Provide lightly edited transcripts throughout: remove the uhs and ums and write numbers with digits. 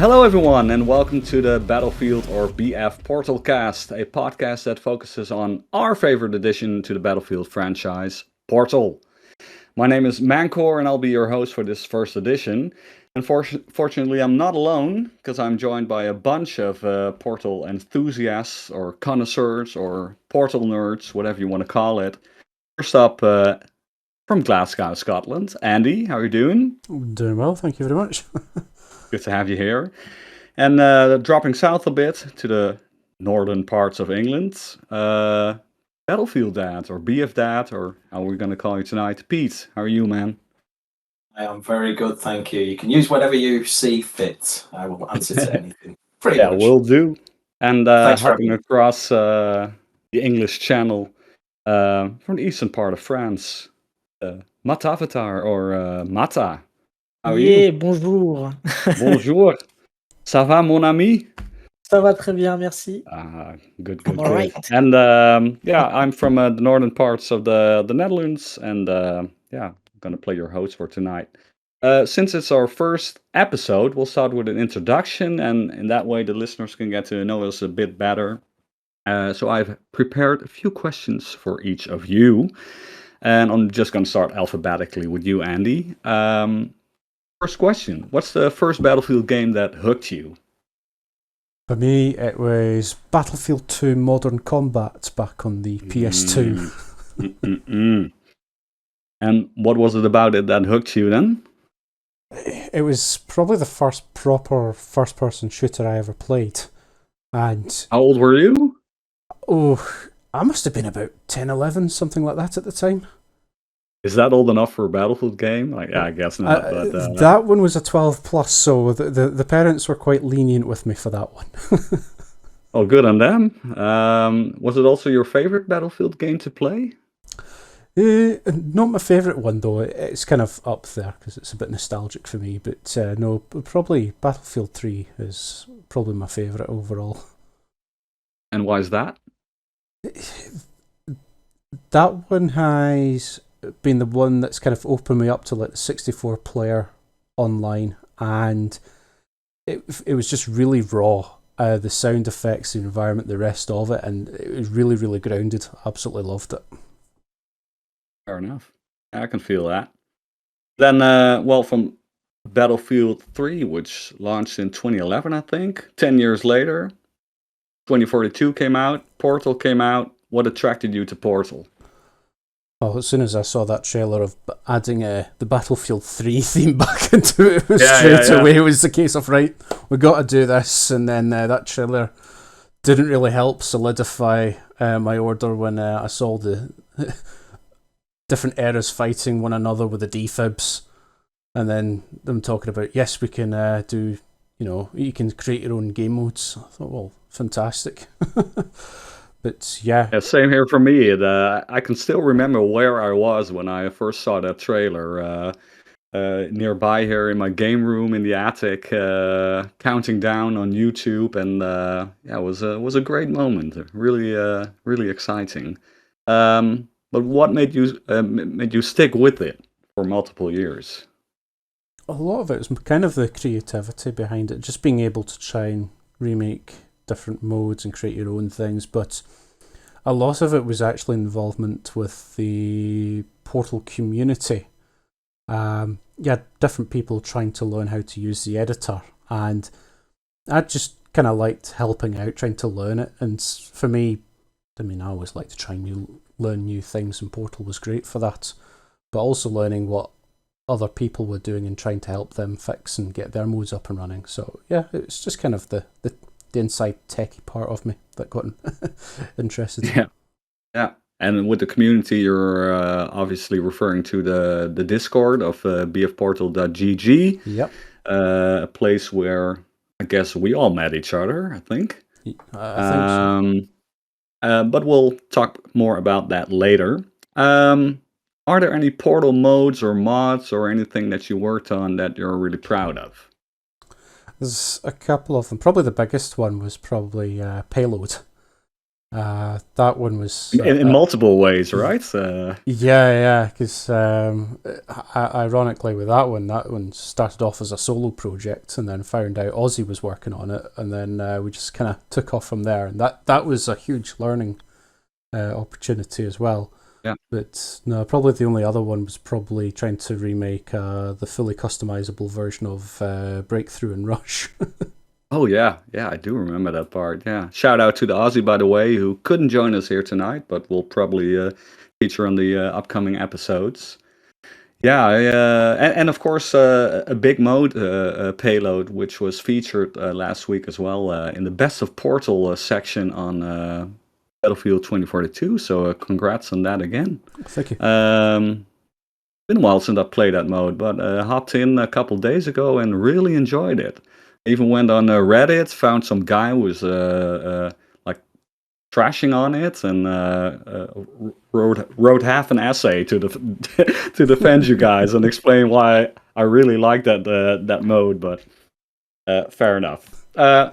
Hello everyone and welcome to the Battlefield or BF Portalcast, a podcast that focuses on our favorite addition to the Battlefield franchise, Portal. My name is Mancour and I'll be your host for this first edition. And fortunately I'm not alone, because I'm joined by a bunch of Portal enthusiasts or connoisseurs or Portal nerds, whatever you want to call it. First up, from Glasgow, Scotland, Andy, how are you doing? Doing well, thank you very much. Good to have you here. And dropping south a bit to the northern parts of England, BattlefieldDad or BFDad, or how are we going to call you tonight? Pete, how are you, man? I am very good, thank you. You can use whatever you see fit. I will answer to anything. Pretty Yeah, much. will do. And Thanks for hopping having me. across the English channel from the eastern part of France, Matavatar or Mata. How are you? Bonjour. Bonjour. Ça va, mon ami? Ça va très bien, merci. Good. All right. And yeah, I'm from the northern parts of the Netherlands, and yeah, I'm gonna play your host for tonight. Since it's our first episode, we'll start with an introduction, and in that way the listeners can get to know us a bit better. So I've prepared a few questions for each of you, and I'm just gonna start alphabetically with you, Andy. First question: what's the first Battlefield game that hooked you? For me, it was Battlefield 2 Modern Combat back on the PS2. And what was it about it that hooked you then? It was probably the first proper first-person shooter I ever played. And How old were you? I must have been about 10, 11, something like that at the time. Is that old enough for a Battlefield game? Like, yeah, I guess not. But that one was a 12 plus, so the parents were quite lenient with me for that one. Oh, good on them. Was it also your favorite Battlefield game to play? Not my favourite one though. It's kind of up there because it's a bit nostalgic for me. But no, probably Battlefield 3 is probably my favourite overall. And why is that? That one has been the one that's kind of opened me up to like the 64 player online, and it was just really raw. The sound effects, the environment, the rest of it, and it was really, really grounded. Absolutely loved it. Fair enough. I can feel that. Then, well, from Battlefield 3, which launched in 2011, I think, 10 years later, 2042 came out, Portal came out. What attracted you to Portal? Well, as soon as I saw that trailer of adding the Battlefield 3 theme back into it, straight away it was the case of, right, we got to do this. And then that trailer didn't really help solidify my order when I saw the different eras fighting one another with the defibs. And then them talking about, yes, we can do, you can create your own game modes. I thought, well, fantastic. But yeah, same here for me. I can still remember where I was when I first saw that trailer. Nearby here in my game room in the attic, counting down on YouTube, and yeah, it was a great moment. Really exciting. But what made you stick with it for multiple years? A lot of it was kind of the creativity behind it, just being able to try and remake different modes and create your own things, but a lot of it was actually involvement with the Portal community. You had different people trying to learn how to use the editor, and I just kind of liked helping out, trying to learn it. And for me, I always like to try and learn new things, and Portal was great for that, but also learning what other people were doing and trying to help them fix and get their modes up and running. So yeah, it's just kind of the inside techie part of me that got interested. Yeah. And with the community, you're obviously referring to the Discord of bfportal.gg. Yep. A place where I guess we all met each other, I think. I think so. But we'll talk more about that later. Are there any Portal modes or mods or anything that you worked on that you're really proud of? There's a couple of them. Probably the biggest one was probably Payload. That one was in multiple ways, right? yeah, because ironically with that one started off as a solo project, and then found out Ozzy was working on it, and then we just kind of took off from there, and that was a huge learning opportunity as well. Yeah. But no, probably the only other one was probably trying to remake the fully customizable version of Breakthrough and Rush. Oh yeah, I do remember that part. Yeah, shout out to the Aussie, by the way, who couldn't join us here tonight, but will probably feature on the upcoming episodes. Yeah, and of course a big mode payload, which was featured last week as well in the Best of Portal section on Battlefield 2042. So congrats on that again. Thank you. Been a while since I played that mode, but hopped in a couple days ago and really enjoyed it. Even went on Reddit, found some guy who was like trashing on it, and wrote half an essay to to defend you guys and explain why I really like that mode. But fair enough.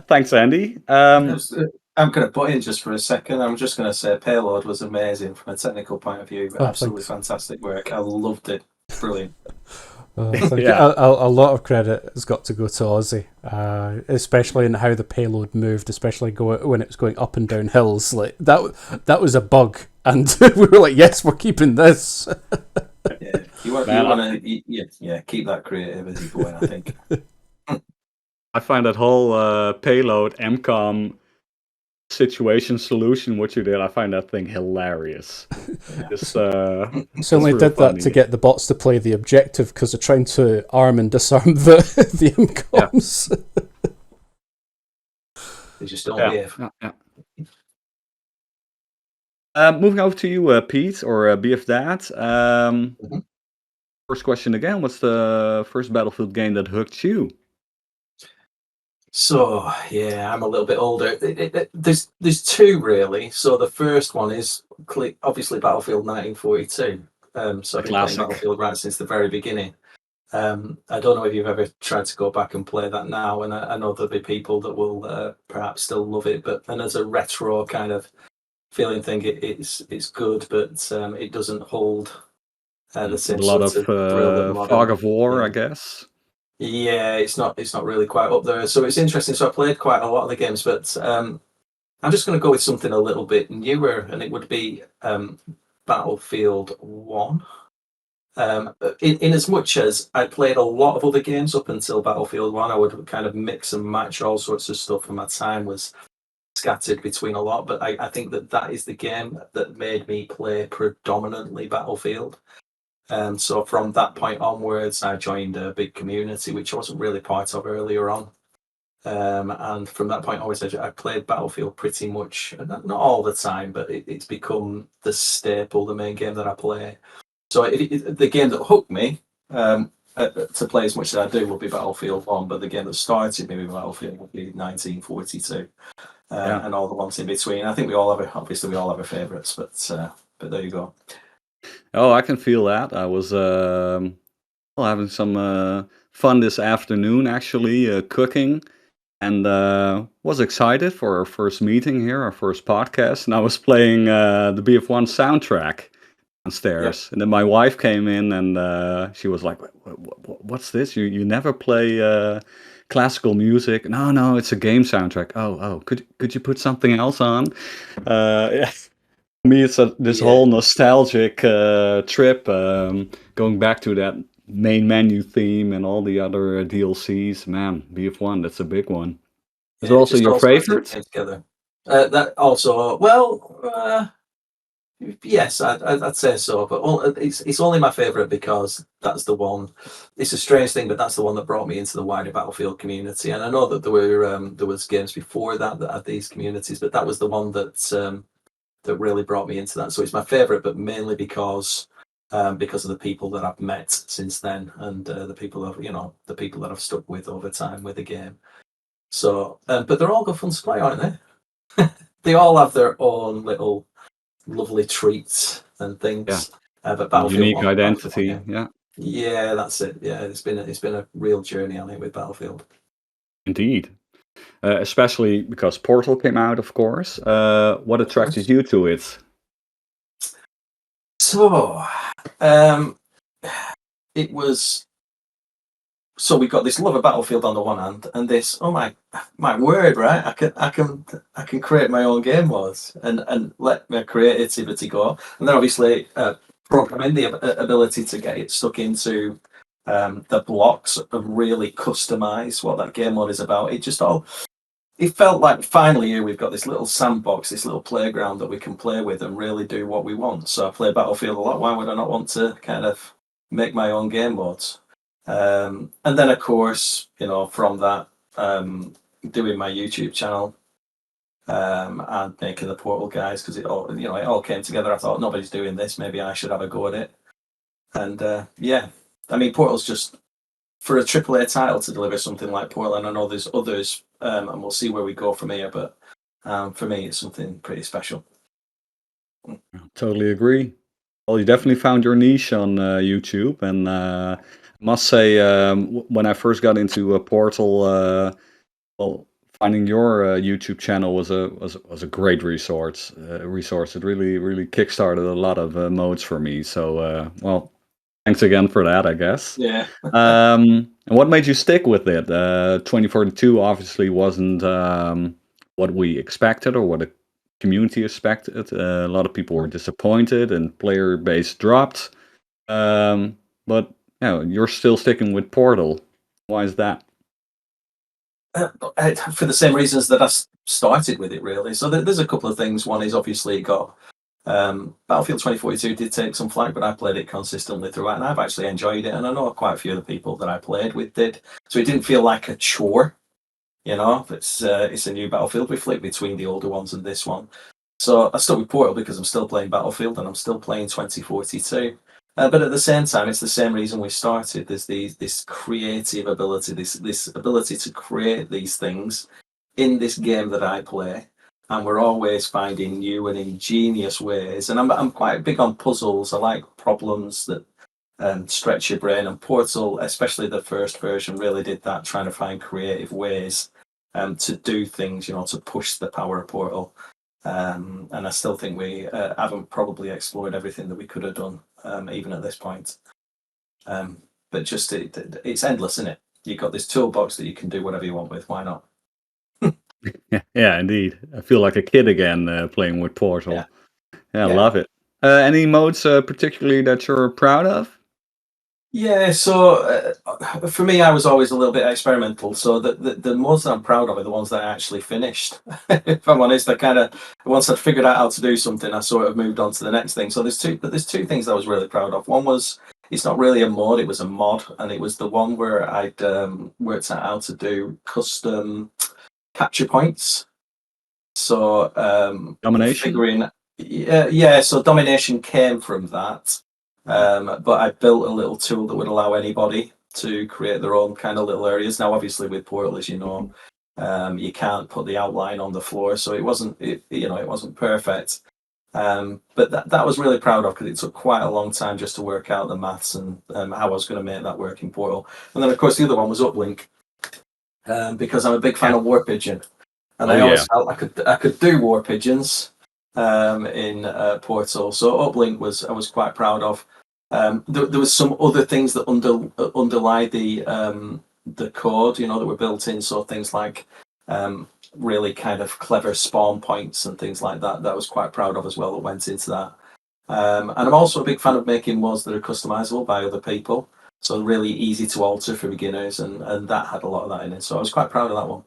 Thanks, Andy. I'm going to put in just for a second. I'm just going to say Payload was amazing from a technical point of view. Absolutely fantastic work. I loved it. Brilliant. Yeah. A lot of credit has got to go to Ozzy, especially in how the payload moved, especially when it was going up and down hills. Like that was a bug, and we were like, "Yes, we're keeping this." Yeah, you want to keep that creativity going. I think. I find that whole payload MCOM situation solution, what you did, I find that thing hilarious. Certainly did that to get the bots to play the objective because they're trying to arm and disarm the MCOMs. They just don't behave. Moving over to you, Pete, or BFDad. First question again, what's the first Battlefield game that hooked you? So yeah, I'm a little bit older. There's two really. So the first one is obviously Battlefield 1942. So I've been playing Battlefield right since the very beginning. I don't know if you've ever tried to go back and play that now, and I know there'll be people that will perhaps still love it. And as a retro kind of feeling thing, it's good, but it doesn't hold the same. A lot of fog of war, I guess. Yeah, it's not really quite up there. So it's interesting. So I played quite a lot of the games, but I'm just going to go with something a little bit newer, and it would be Battlefield 1. In as much as I played a lot of other games up until Battlefield 1, I would kind of mix and match all sorts of stuff, and my time was scattered between a lot. But I think that is the game that made me play predominantly Battlefield. So from that point onwards, I joined a big community, which I wasn't really part of earlier on. And from that point onwards, I played Battlefield pretty much, not all the time, but it's become the staple, the main game that I play. So the game that hooked me to play as much as I do will be Battlefield 1, but the game that started me with Battlefield would be 1942, and all the ones in between. I think we all have our favourites, but there you go. Oh, I can feel that. I was having some fun this afternoon, actually, cooking, and was excited for our first meeting here, our first podcast, and I was playing the BF1 soundtrack downstairs. And then my wife came in, and she was like, "What's this? You never play classical music?" No, it's a game soundtrack. Oh, could you put something else on? Yeah. For me, it's this whole nostalgic trip, going back to that main menu theme and all the other DLCs. Man, BF1, that's a big one. Is it also your favorite? Together. That also, well, yes, I'd say so. But it's only my favorite because that's the one. It's a strange thing, but that's the one that brought me into the wider Battlefield community. And I know that there was games before that had these communities, but that was the one that really brought me into that. So it's my favorite, but mainly because of the people that I've met since then, and the people that I've stuck with over time with the game. So, but they're all good fun to play, aren't they? They all have their own little lovely treats and things. But Battlefield unique identity. Yeah, that's it. Yeah, it's been a real journey on it with Battlefield. Indeed. especially because Portal came out, of course. What attracted you to it? So, it was. So we got this love of Battlefield on the one hand, and this, oh my word, right? I can create my own game modes and let my creativity go. And then obviously programming the ability to get it stuck into the blocks and really customize what that game mode is about. It felt like finally here we've got this little sandbox, this little playground that we can play with and really do what we want. So I play Battlefield a lot. Why would I not want to kind of make my own game modes? And then, of course, from that, doing my YouTube channel and making the Portal guys, because it all came together. I thought nobody's doing this. Maybe I should have a go at it. And I mean, Portal's just for a AAA title to deliver something like Portal. And I know there's others, and we'll see where we go from here. But for me, it's something pretty special. Totally agree. Well, you definitely found your niche on YouTube, and I must say, when I first got into Portal, well, finding your YouTube channel was a great resource. It really kickstarted a lot of modes for me. So, well, thanks again for that, I guess. Yeah. And what made you stick with it? 2042 obviously wasn't what we expected or what the community expected. A lot of people were disappointed and player base dropped. But you're still sticking with Portal. Why is that? For the same reasons that I started with it, really. So there's a couple of things. One is obviously it got Battlefield 2042 did take some flack, but I played it consistently throughout, and I've actually enjoyed it. And I know quite a few of the people that I played with did, so it didn't feel like a chore. It's a new Battlefield. We flick between the older ones and this one. So I stuck with Portal because I'm still playing Battlefield and I'm still playing 2042. But at the same time, it's the same reason we started. There's this creative ability, this ability to create these things in this game that I play, and we're always finding new and ingenious ways. And I'm quite big on puzzles. I like problems that stretch your brain. And Portal, especially the first version, really did that, trying to find creative ways to do things. To push the power of Portal. And I still think we haven't probably explored everything that we could have done, even at this point. But just it's endless, isn't it? You've got this toolbox that you can do whatever you want with. Why not? Yeah, indeed. I feel like a kid again playing with Portal. Yeah. I love it. Any modes particularly that you're proud of? Yeah, so for me, I was always a little bit experimental. So the modes that I'm proud of are the ones that I actually finished. If I'm honest, once I'd figured out how to do something, I sort of moved on to the next thing. So there's two things I was really proud of. One was, it's not really a mode, it was a mod, and it was the one where I'd worked out how to do custom capture points. So Domination? so domination came from that. But I built a little tool that would allow anybody to create their own kind of little areas. Now, obviously, with Portal, as you know, you can't put the outline on the floor, so it wasn't perfect. But that I was really proud of, because it took quite a long time just to work out the maths and how I was going to make that work in Portal. And then, of course, the other one was Uplink, because I'm a big fan of War Pigeon, and I always felt I could do War Pigeons in Portal. So Uplink I was quite proud of. There was some other things that underlie the code, that were built in. So things like really kind of clever spawn points and things like that. That I was quite proud of as well. That went into that. And I'm also a big fan of making mods that are customizable by other people. So really easy to alter for beginners, and that had a lot of that in it. So I was quite proud of that one.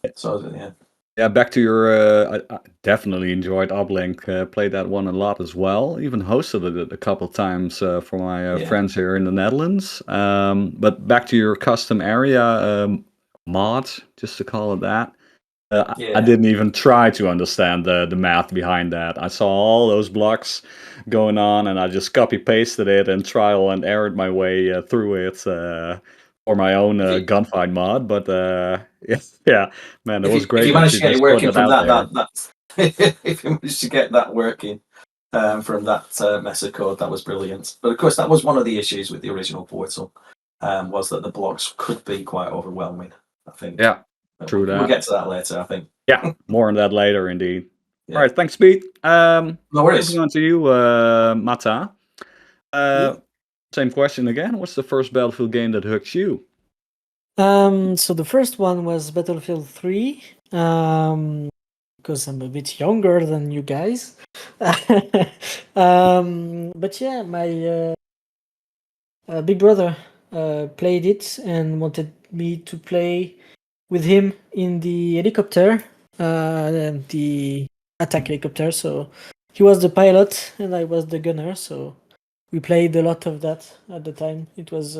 Yeah. Yeah, back to your. I definitely enjoyed Uplink. Played that one a lot as well. Even hosted it a couple times for my friends here in the Netherlands. But back to your custom area mod, just to call it that. I didn't even try to understand the math behind that. I saw all those blocks going on, and I just copy pasted it and trial and errored my way through it. Or my own gunfight mod, but yeah, man, it was great. If you managed to get it working from that if you managed to get that working from that mess of code, that was brilliant. But of course, that was one of the issues with the original Portal, was that the blocks could be quite overwhelming, I think. Yeah, True We'll that. get to that later, I think. Yeah, more on that later, indeed. Yeah. All right, thanks, Pete. No worries. Moving on to you, Mata. Same question again. What's the first Battlefield game that hooks you? So the first one was Battlefield 3, because I'm a bit younger than you guys. But yeah, my big brother played it and wanted me to play with him in the helicopter, the attack helicopter. So he was the pilot and I was the gunner. So we played a lot of that at the time. It was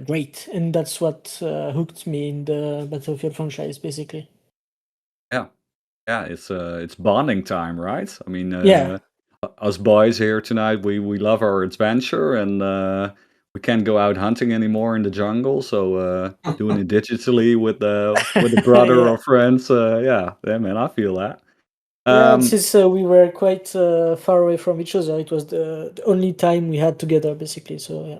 great, and that's what hooked me in the Battlefield franchise, basically. Yeah, it's bonding time, right? I mean, Yeah. us boys here tonight, we love our adventure, and we can't go out hunting anymore in the jungle. So doing it digitally with a brother Yeah. or friends, yeah, man, I feel that. Yeah, since we were quite far away from each other, it was the only time we had together, basically. So yeah.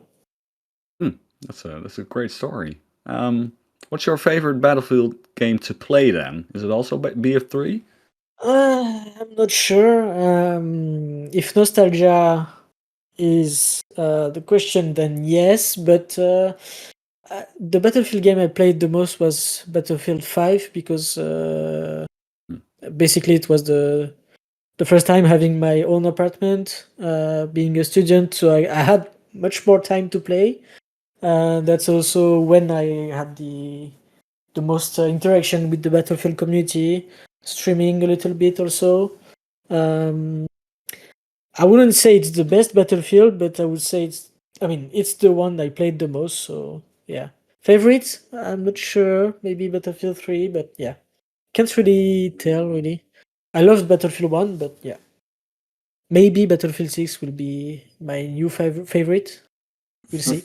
That's a great story. What's your favorite Battlefield game to play then? Is it also BF3? I'm not sure. If nostalgia is the question, then yes. But the Battlefield game I played the most was Battlefield 5 because basically it was the first time having my own apartment, being a student, so I had much more time to play. That's also when I had the most interaction with the Battlefield community, streaming a little bit also. I wouldn't say it's the best Battlefield, but I would say it's the one I played the most. So yeah, favorites? I'm not sure. Maybe Battlefield 3, but yeah, can't really tell really. I loved Battlefield 1, but yeah. Maybe Battlefield 6 will be my new favorite. We'll see.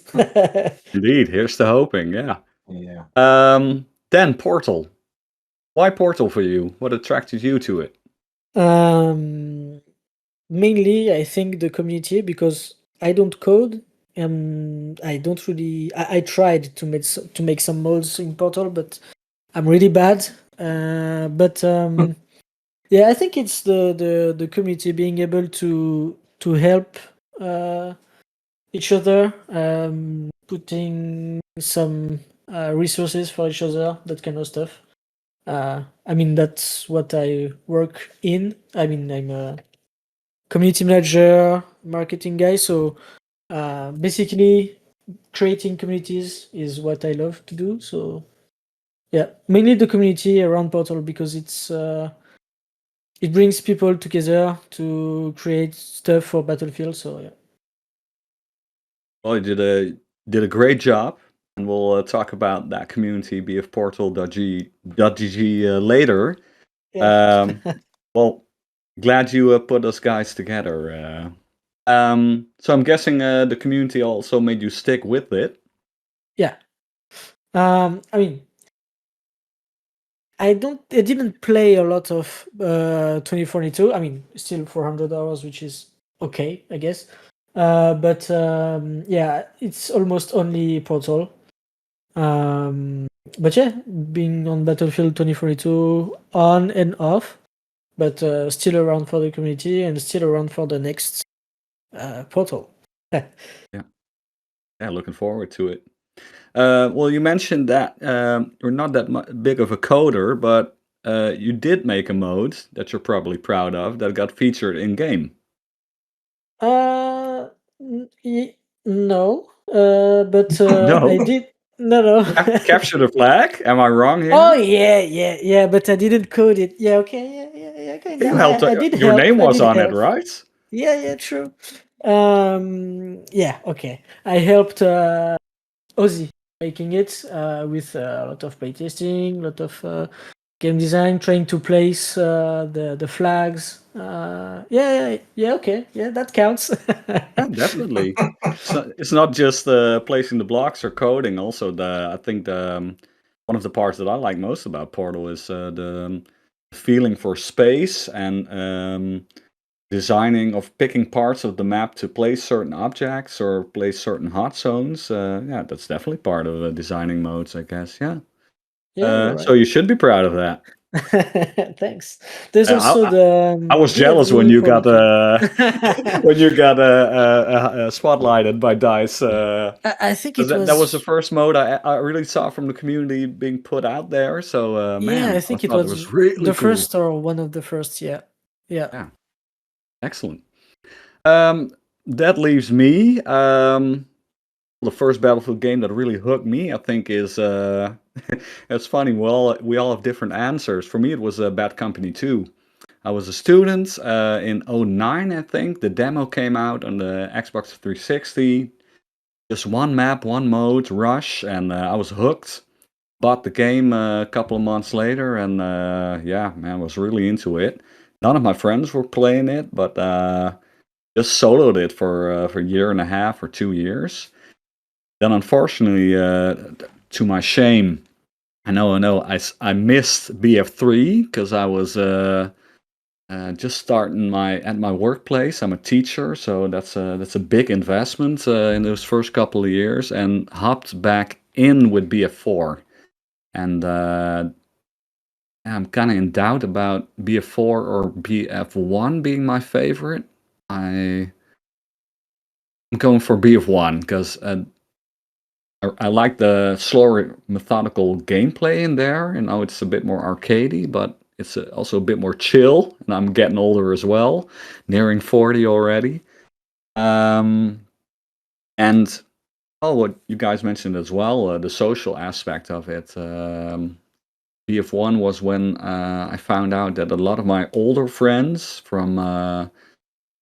Indeed, here's the hoping. Yeah. Yeah. Then Portal. Why Portal for you? What attracted you to it? Mainly, I think the community, because I don't code. I don't really. I tried to make some mods in Portal, but I'm really bad. But yeah, I think it's the community being able to help each other, putting some resources for each other, that kind of stuff. I mean, that's what I work in. I mean, I'm a community manager, marketing guy, so basically creating communities is what I love to do. So yeah, mainly the community around Portal, because it brings people together to create stuff for Battlefield. So yeah. Well, you did a great job, and we'll talk about that community, bfportal.gg later. Yeah. Well, glad you put us guys together. So I'm guessing the community also made you stick with it. Yeah. I mean, I didn't play a lot of 2042. I mean, still 400 hours, which is okay, I guess. But yeah, it's almost only Portal. But yeah, being on Battlefield 2042 on and off, but still around for the community and still around for the next Portal. Yeah, looking forward to it. Well, you mentioned that you're not that big of a coder, but you did make a mode that you're probably proud of that got featured in game. Uh, no. But No. I did. No. Capture the flag? Am I wrong here? Oh yeah. But I didn't code it. Yeah, okay, yeah. Kinda. You helped. I did Your help. name I was did on it, help. right? Yeah, true. Yeah, okay. I helped Ozzy making it with a lot of playtesting, a lot of game design, trying to place the flags. Yeah, okay, yeah, that counts. Yeah, definitely. It's not just placing the blocks or coding. Also, I think one of the parts that I like most about Portal is the feeling for space and designing of picking parts of the map to place certain objects or place certain hot zones. Yeah, that's definitely part of designing modes, I guess. Yeah. Yeah, you're So you should be proud of that. right. Thanks. There's Uh, also I, the I was jealous when you got BFE. when you got spotlighted by Dice. I think 'Cause it that was the was. first mode I really saw from the community being put out there. So Yeah, I man, I think it thought it was was really the cool. first or one of the first. Yeah, yeah. Yeah, excellent. That leaves me. The first Battlefield game that really hooked me, I think, is it's funny. We all have different answers. For me, it was Bad Company 2. I was a student in '09, I think. The demo came out on the Xbox 360. Just one map, one mode, Rush, and I was hooked. Bought the game a couple of months later, and yeah, man, was really into it. None of my friends were playing it, but just soloed it for a year and a half or 2 years. Then, unfortunately, to my shame, I know, I missed BF3 because I was just starting at my workplace. I'm a teacher, so that's a big investment in those first couple of years, and hopped back in with BF4. And I'm kind of in doubt about BF4 or BF1 being my favorite. I'm going for BF1 because I like the slower, methodical gameplay in there. You know, it's a bit more arcadey, but it's also a bit more chill. And I'm getting older as well, nearing 40 already. And what you guys mentioned as well, the social aspect of it. BF1 was when I found out that a lot of my older friends from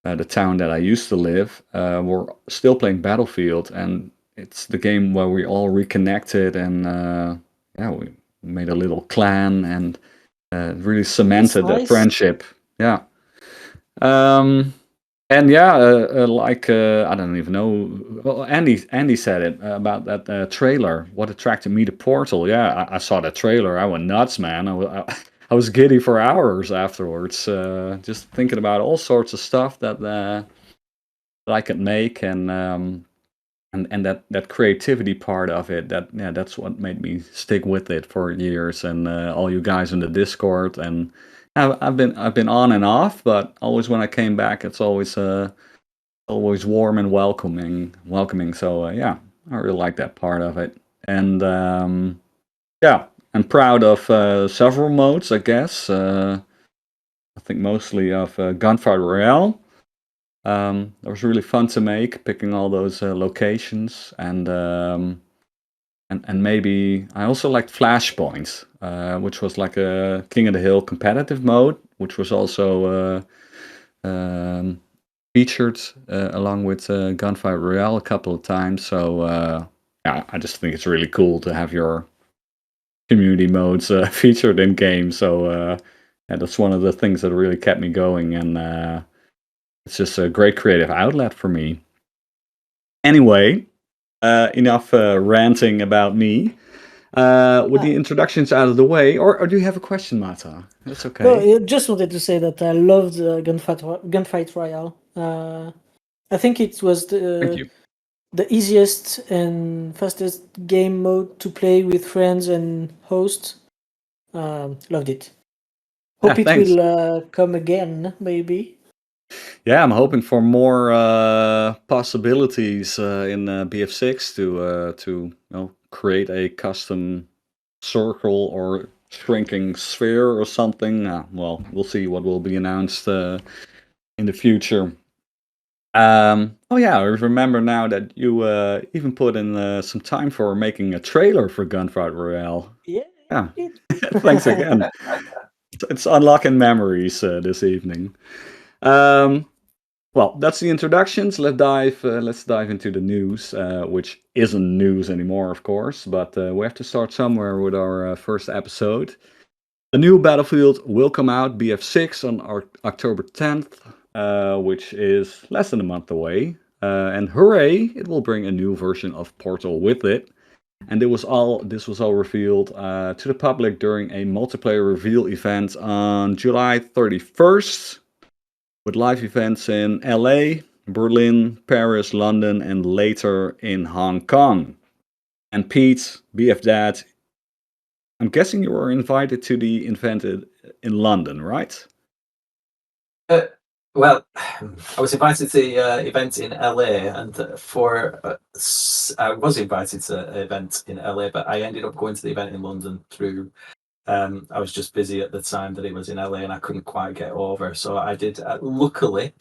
the town that I used to live were still playing Battlefield, and it's the game where we all reconnected, and yeah, we made a little clan and really That's cemented that nice. friendship. Yeah. Um, and yeah, like I don't even know. Well, Andy said it about that trailer. What attracted me to Portal? Yeah, I saw that trailer. I went nuts, man. I was giddy for hours afterwards, just thinking about all sorts of stuff that I could make, and that creativity part of it. That's what made me stick with it for years. And all you guys in the Discord, and I've been on and off, but always when I came back, it's always warm and welcoming. So yeah, I really like that part of it. And yeah, I'm proud of several modes, I guess. I think mostly of Gunfight Royale. That was really fun to make, picking all those locations, and maybe I also liked Flashpoint, which was like a King of the Hill competitive mode, which was also featured along with Gunfight Royale a couple of times. So yeah, I just think it's really cool to have your community modes featured in games. So yeah, that's one of the things that really kept me going, and it's just a great creative outlet for me. Anyway, enough ranting about me. With the introductions out of the way, or do you have a question, Mata? That's okay. No, I just wanted to say that I loved Gunfight Royale. I think it was Thank you. the easiest and fastest game mode to play with friends and hosts. Loved it. Hope it Thanks. will come again, maybe. Yeah, I'm hoping for more possibilities in BF6 to create a custom circle or shrinking sphere or something. Well, we'll see what will be announced in the future. Oh yeah, I remember now that you even put in some time for making a trailer for Gunfight Royale. Yeah, Yeah, it. thanks again. It's unlocking memories this evening. Well, that's the introductions. Let's dive into the news, which isn't news anymore, of course. But we have to start somewhere with our first episode. The new Battlefield will come out, BF6, on October 10th, which is less than a month away. And hooray! It will bring a new version of Portal with it. And this was all revealed to the public during a multiplayer reveal event on July 31st. With live events in LA, Berlin, Paris, London, and later in Hong Kong. And Pete, BF Dad, I'm guessing you were invited to the event in London, right? Well, I was invited to the event in LA, and I was invited to an event in LA, but I ended up going to the event in London through. I was just busy at the time that it was in LA, and I couldn't quite get over. So I did. Luckily,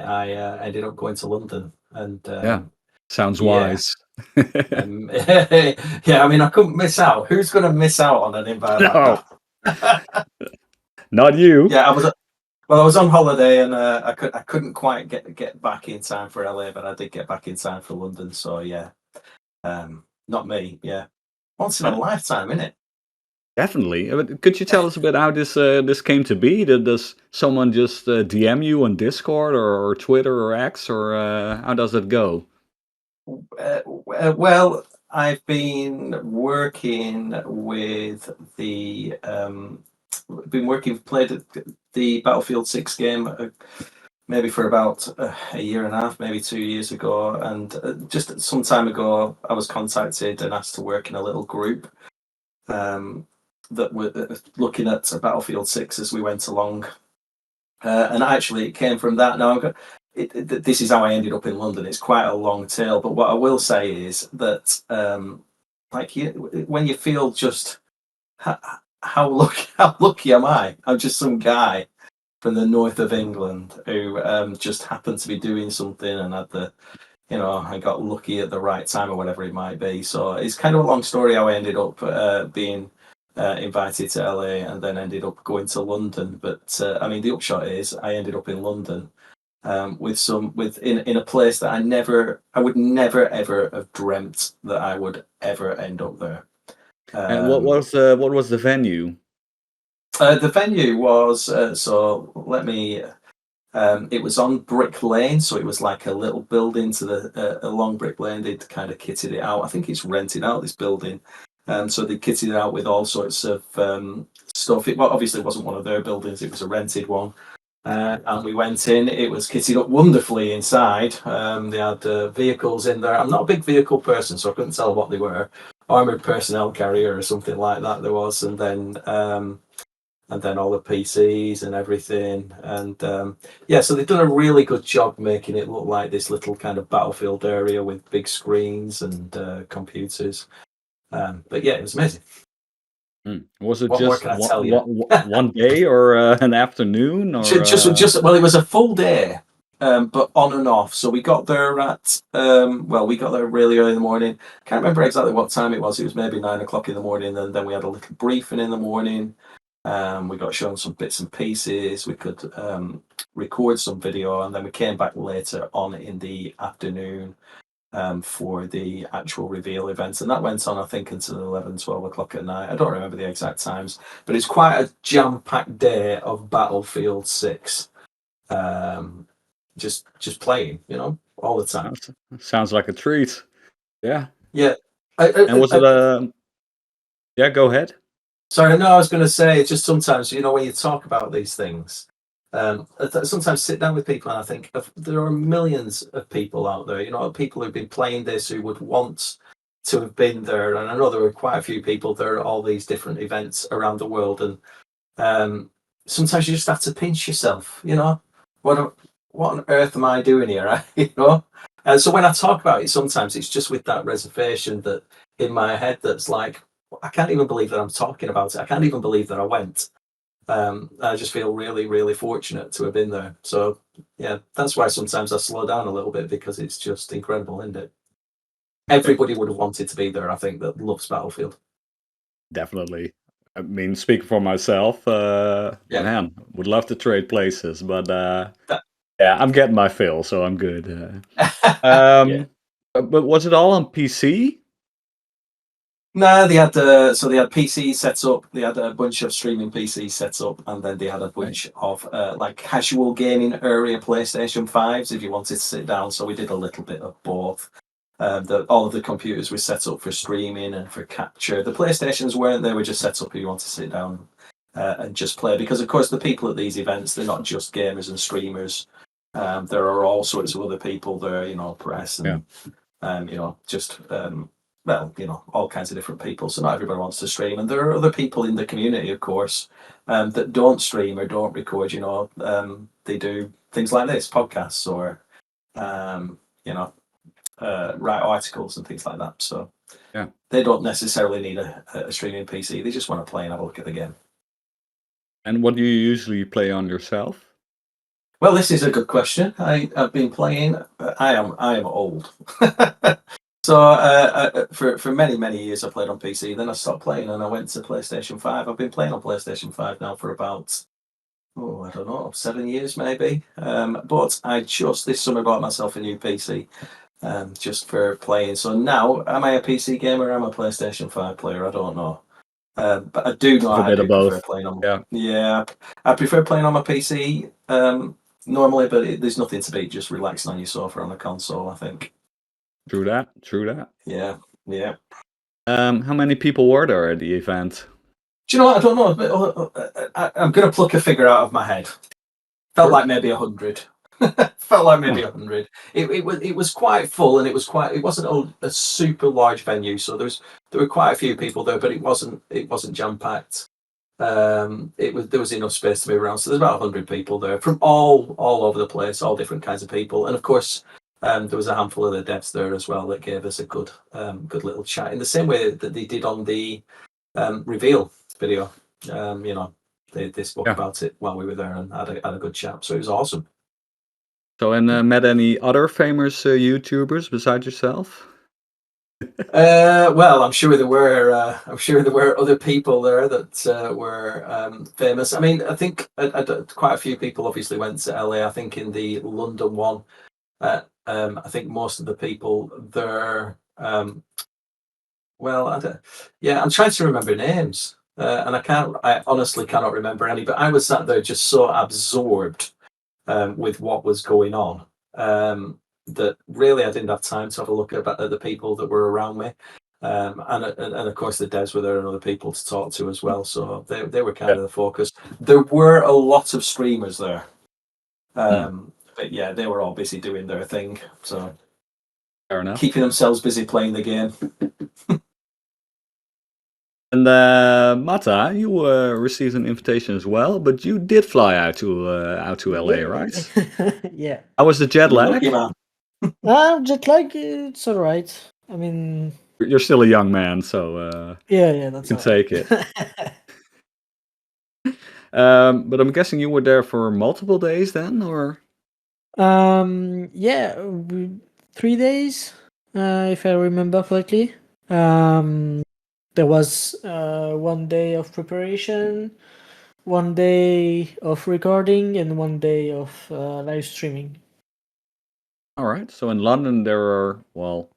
I ended up going to London, and Yeah, sounds yeah. wise. Yeah, I mean, I couldn't miss out. Who's going to miss out on an invite like No, that? not you. Yeah, I was on holiday, and I couldn't quite get back in time for LA, but I did get back in time for London. So yeah, not me. Yeah, once in a lifetime, isn't it? Definitely. Could you tell us a bit how this came to be? Does someone just DM you on Discord or Twitter or X, or how does it go? Well, I've been working with played the Battlefield 6 game maybe for about a year and a half, maybe 2 years ago. And just some time ago, I was contacted and asked to work in a little group that were looking at Battlefield 6 as we went along. And actually, it came from that. Now, this is how I ended up in London. It's quite a long tale, but what I will say is that, when you feel just how lucky am I? I'm just some guy from the north of England who just happened to be doing something and had I got lucky at the right time or whatever it might be. So it's kind of a long story how I ended up being invited to LA and then ended up going to London. But I mean, the upshot is I ended up in London in a place that I would never ever have dreamt that I would ever end up there. And what was the venue? The venue was it was on Brick Lane, so it was like a little building along Brick Lane. They'd kind of kitted it out. I think it's rented out, this building. So they kitted it out with all sorts of stuff. Obviously, it wasn't one of their buildings; it was a rented one. And we went in. It was kitted up wonderfully inside. They had vehicles in there. I'm not a big vehicle person, so I couldn't tell what they were. Armored personnel carrier or something like that there was, and then all the PCs and everything. And so they've done a really good job making it look like this little kind of battlefield area with big screens and computers. But yeah, it was amazing. Was it What more just can I tell you? one day or an afternoon? Or well, it was a full day, but on and off. So we got there we got there really early in the morning. Can't remember exactly what time it was. It was maybe 9 o'clock in the morning, and then we had a little briefing in the morning. We got shown some bits and pieces. We could record some video, and then we came back later on in the afternoon for the actual reveal event. And that went on, I think, until 11, 12 o'clock at night. I don't remember the exact times, but it's quite a jam-packed day of Battlefield 6. Just playing, all the time. Sounds like a treat. Yeah. Yeah. And was it yeah, go ahead. Sorry, no, I was going to say, just sometimes, when you talk about these things, sometimes sit down with people and I think there are millions of people out there, people who've been playing this who would want to have been there. And I know there are quite a few people there at all these different events around the world. And sometimes you just have to pinch yourself, what on earth am I doing here? And so when I talk about it, sometimes it's just with that reservation that in my head that's like, I can't even believe that I'm talking about it. I can't even believe that I went. I just feel really, really fortunate to have been there. So yeah, that's why sometimes I slow down a little bit, because it's just incredible, isn't it? Everybody would have wanted to be there, I think, that loves Battlefield. Definitely. I mean, speaking for myself, man, would love to trade places, but yeah, I'm getting my fill, so I'm good. But was it all on PC? No, they had PCs set up. They had a bunch of streaming PCs set up, and then they had a bunch of like casual gaming area PlayStation 5s if you wanted to sit down. So we did a little bit of both. All of the computers were set up for streaming and for capture. The PlayStations weren't. They were just set up if you want to sit down and just play. Because of course, the people at these events, they're not just gamers and streamers. There are all sorts of other people there, press and well, all kinds of different people. So not everybody wants to stream, and there are other people in the community, of course, that don't stream or don't record. They do things like this, podcasts, or write articles and things like that. So Yeah. they don't necessarily need a streaming PC. They just want to play and have a look at the game. And what do you usually play on yourself? Well, this is a good question. I've been playing. I am old. So for many years I played on PC. Then I stopped playing and I went to PlayStation 5. I've been playing on PlayStation 5 now for about I don't know, 7 years maybe. But I just this summer bought myself a new PC. Just for playing. So now, am I a PC gamer or am I a PlayStation 5 player? I don't know. But I do know A I bit do of prefer both. playing on. Yeah. Yeah, I prefer playing on my PC normally, but there's nothing to beat just relaxing on your sofa on a console, I think. True that. True that. Yeah. How many people were there at the event? Do you know what? I don't know. I'm going to pluck a figure out of my head. Felt Sure. like maybe 100. Felt like maybe 100. It was quite full, and it wasn't a super large venue, so there were quite a few people there, but it wasn't jam packed. There was enough space to move around, so there's about 100 people there from all over the place, all different kinds of people, and of course there was a handful of the devs there as well that gave us a good little chat in the same way that they did on the reveal video. They spoke about it while we were there and had a good chat, so it was awesome. So, and met any other famous YouTubers besides yourself? Well, I'm sure there were. I'm sure there were other people there that were famous. I mean, I think quite a few people obviously went to LA. I think in the London one, I think most of the people there. Well, I'm trying to remember names, and I honestly cannot remember any. But I was sat there just so absorbed with what was going on that really I didn't have time to have a look at the people that were around me. And of course the devs were there and other people to talk to as well. So they were kind of the focus. There were a lot of streamers there. But yeah, they were all busy doing their thing. So Fair enough. keeping themselves busy playing the game. And Mata, you received an invitation as well, but you did fly out to LA, right? Yeah. How was the jet lag? Lucky man. Jet lag, it's alright. I mean, You're still a young man, so yeah, that's you can alright. take it. But I'm guessing you were there for multiple days then, or? Yeah, 3 days, if I remember correctly. There was 1 day of preparation, 1 day of recording, and 1 day of live streaming. All right. So in London there are, well,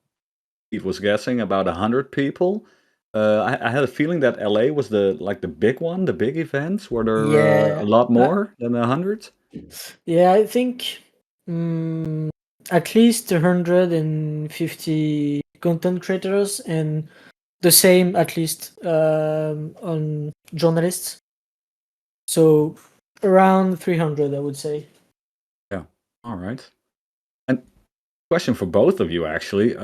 Steve was guessing about 100 people. I had a feeling that LA was the big one, the big events. Were there Yeah. a lot more than 100? Yeah, I think at least 150 content creators and the same at least on journalists. So around 300, I would say. Yeah. All right. And question for both of you actually.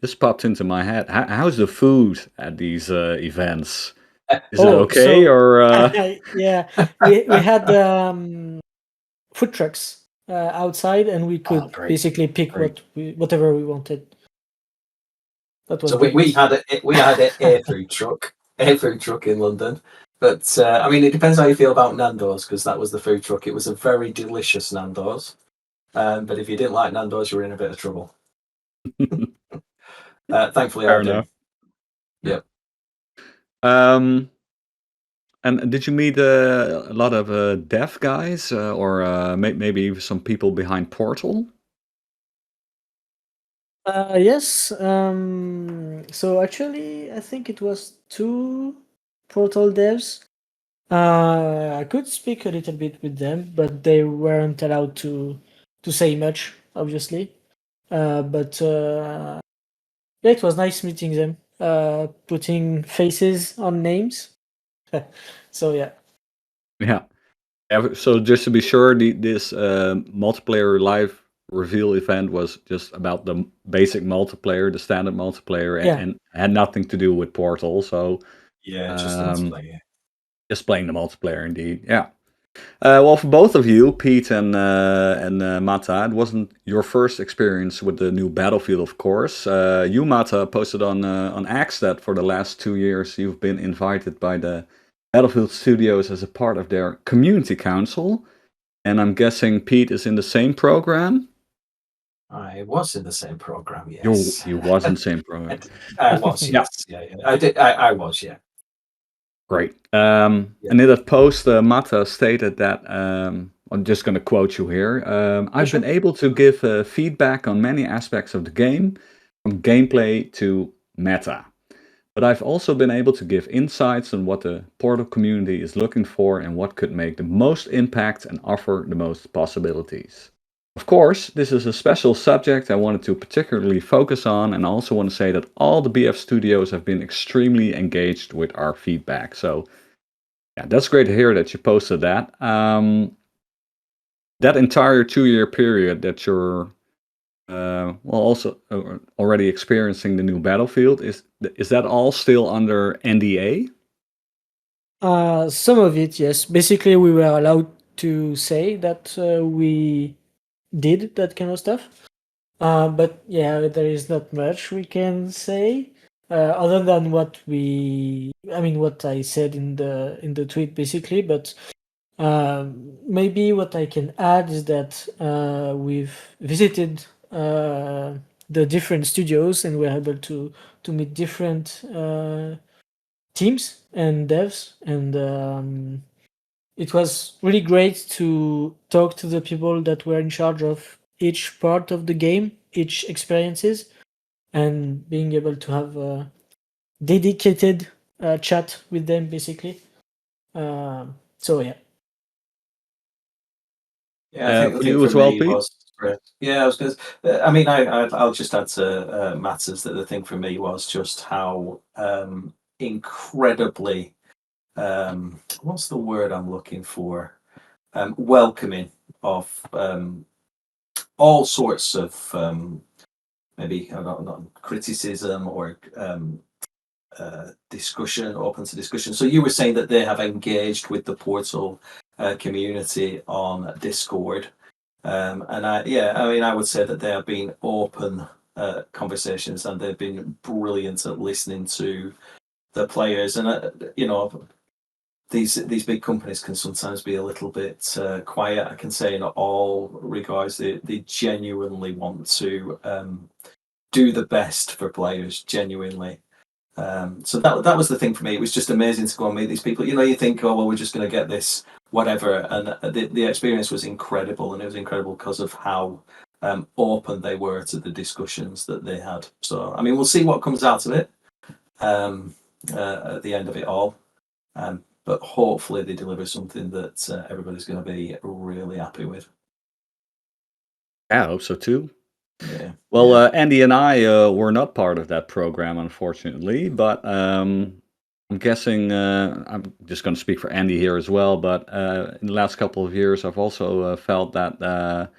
Just popped into my head. How's the food at these events? Is it okay or? Yeah, we had food trucks outside, and we could basically pick whatever we wanted. That was so we had a food truck in London. But I mean, it depends how you feel about Nando's, because that was the food truck. It was a very delicious Nando's. But if you didn't like Nando's, you were in a bit of trouble. Thankfully, Fair I do. enough. Yep. And did you meet a lot of dev guys or maybe some people behind Portal? Yes. So actually, I think it was 2 Portal devs. I could speak a little bit with them, but they weren't allowed to say much, obviously. But yeah, it was nice meeting them. Putting faces on names. So yeah. Yeah. So just to be sure, this multiplayer live reveal event was just about the basic multiplayer, the standard multiplayer, Yeah. and had nothing to do with Portal. So Just the multiplayer. just playing the multiplayer, indeed. Yeah. Well, for both of you, Pete and Mata, it wasn't your first experience with the new Battlefield, of course. You, Mata, posted on X that for the last 2 years you've been invited by the Battlefield Studios as a part of their community council, and I'm guessing Pete is in the same program. I was in the same program, yes. You was in the same program. I was, Yeah. yes. Yeah. I did. I was, yeah. Great. And in that post, Mata stated that, I'm just going to quote you here, I've been able to give feedback on many aspects of the game, from gameplay to meta. But I've also been able to give insights on what the Portal community is looking for and what could make the most impact and offer the most possibilities. Of course, this is a special subject I wanted to particularly focus on, and I also want to say that all the BF studios have been extremely engaged with our feedback. So, yeah, that's great to hear that you posted that. That entire 2-year period that you're also already experiencing the new Battlefield, is that all still under NDA? Some of it, yes. Basically, we were allowed to say that we did that kind of stuff. But yeah, there is not much we can say other than what I said in the tweet, basically. But maybe what I can add is that we've visited the different studios and we're able to meet different teams and devs, and it was really great to talk to the people that were in charge of each part of the game, each experiences, and being able to have a dedicated chat with them, basically. So yeah. Yeah, I think for the you thing as for well, me Pete? was, yeah, I was going to. I'll just add to Matt's that the thing for me was just how incredibly, what's the word I'm looking for? Welcoming of all sorts of maybe not criticism or discussion, open to discussion. So you were saying that they have engaged with the Portal community on Discord. And I would say that they have been open conversations, and they've been brilliant at listening to the players. And these big companies can sometimes be a little bit quiet. I can say in all regards, they genuinely want to do the best for players, genuinely. So that was the thing for me. It was just amazing to go and meet these people. You think, oh well, we're just going to get this whatever, and the experience was incredible, and it was incredible because of how open they were to the discussions that they had. So I mean, we'll see what comes out of it at the end of it all, but hopefully they deliver something that everybody's going to be really happy with. Yeah, I hope so too. Yeah. Well, Andy and I were not part of that program, unfortunately, but I'm guessing, I'm just going to speak for Andy here as well, but in the last couple of years, I've also felt that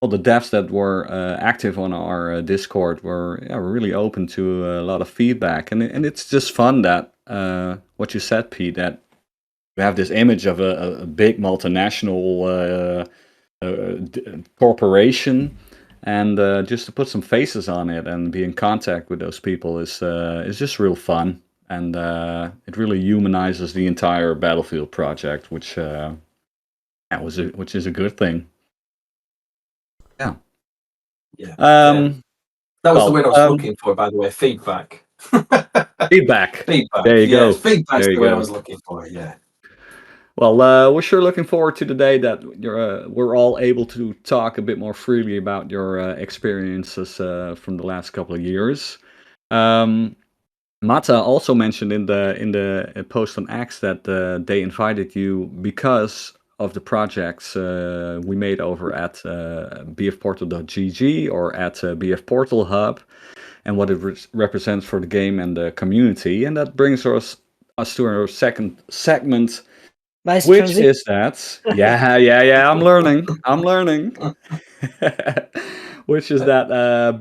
all the devs that were active on our Discord were really open to a lot of feedback, and it's just fun that what you said, Pete, that we have this image of a big multinational corporation. And just to put some faces on it and be in contact with those people is just real fun, and it really humanizes the entire Battlefield project, which is a good thing. Yeah. Yeah. That was the word I was looking for, by the way. Feedback. Feedback. Feedback. There you go. Feedback's the word I was looking for. Yeah. Well, we're sure looking forward to the day that we're all able to talk a bit more freely about your experiences from the last couple of years. Mata also mentioned in the post on X that they invited you because of the projects we made over at bfportal.gg or at BF Portal Hub, and what it represents for the game and the community. And that brings us to our second segment. Nice Which transition. is that? Yeah. I'm learning. Which is that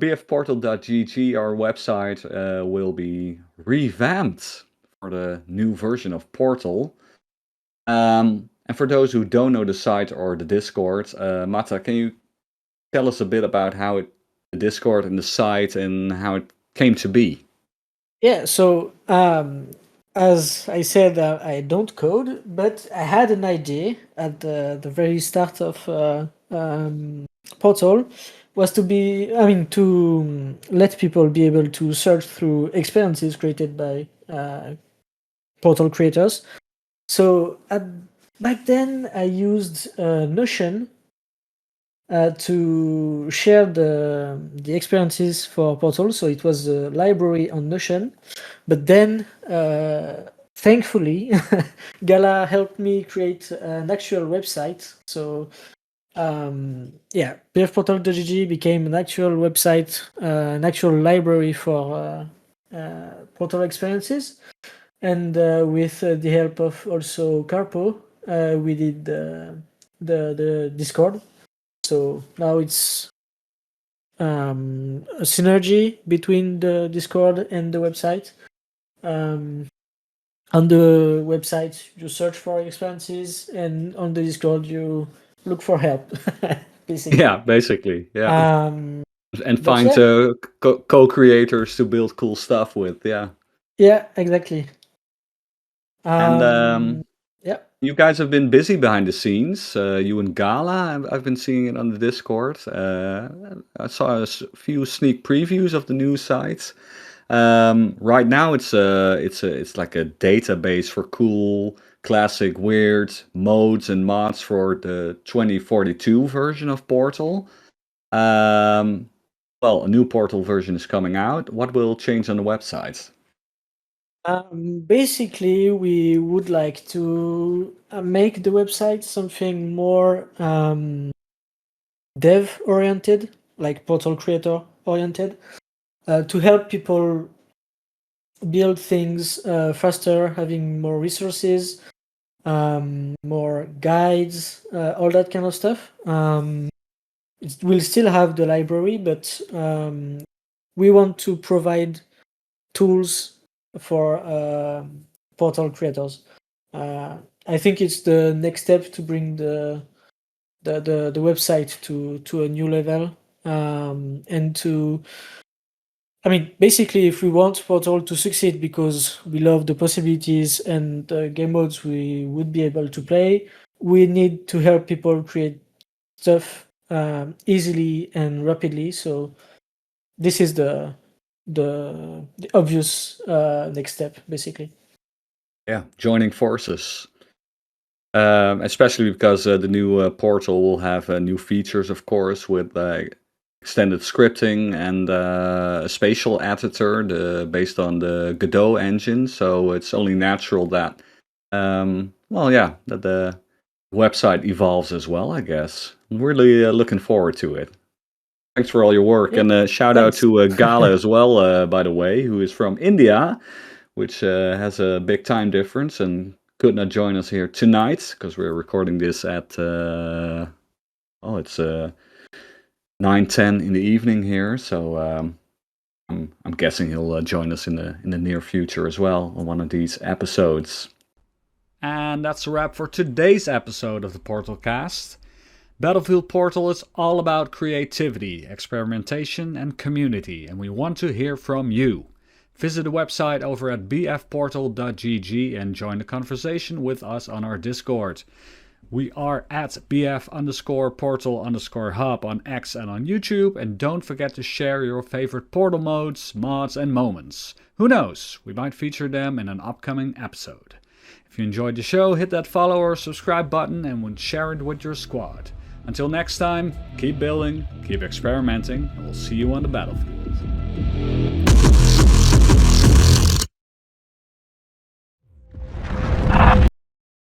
bfportal.gg, our website, will be revamped for the new version of Portal. And for those who don't know the site or the Discord, Mata, can you tell us a bit about how the Discord and the site and how it came to be? Yeah, so as I said, I don't code, but I had an idea at the very start of Portal, was to let people be able to search through experiences created by Portal creators. So back then, I used Notion to share the experiences for Portal. So it was a library on Notion. But then, thankfully, Gala helped me create an actual website. So bfportal.gg became an actual website, an actual library for Portal experiences. And with the help of also Carpo, we did the Discord. So now it's a synergy between the Discord and the website. On the website, you search for experiences, and on the Discord, you look for help. Basically. Yeah, basically. Yeah. And find yeah. co-creators to build cool stuff with. Yeah. Yeah, exactly. And yeah. You guys have been busy behind the scenes. You and Gala, I've been seeing it on the Discord. I saw a few sneak previews of the new site. Right now, it's like a database for cool, classic, weird modes and mods for the 2042 version of Portal. Well, a new Portal version is coming out. What will change on the website? Basically, we would like to make the website something more dev-oriented, like Portal creator-oriented, to help people build things faster, having more resources, more guides, all that kind of stuff. It will still have the library, but we want to provide tools for Portal creators. I think it's the next step to bring the website to a new level, and to, basically, if we want Portal to succeed, because we love the possibilities and the game modes we would be able to play, we need to help people create stuff easily and rapidly. So this is the obvious next step, basically. Yeah, joining forces. Especially because the new Portal will have new features, of course, with extended scripting and a spatial editor based on the Godot engine. So it's only natural that, that the website evolves as well, I guess. I'm really looking forward to it. Thanks for all your work. Yeah, and shout out to Gala as well, by the way, who is from India, which has a big time difference and could not join us here tonight because we're recording this at it's 9:10 in the evening here. So I'm guessing he'll join us in the near future as well on one of these episodes. And that's a wrap for today's episode of the Portalcast. Battlefield Portal is all about creativity, experimentation, and community, and we want to hear from you. Visit the website over at bfportal.gg and join the conversation with us on our Discord. We are at bf_portal_hub on X and on YouTube, and don't forget to share your favorite Portal modes, mods, and moments. Who knows, we might feature them in an upcoming episode. If you enjoyed the show, hit that follow or subscribe button and share it with your squad. Until next time, keep building, keep experimenting, and we'll see you on the battlefield.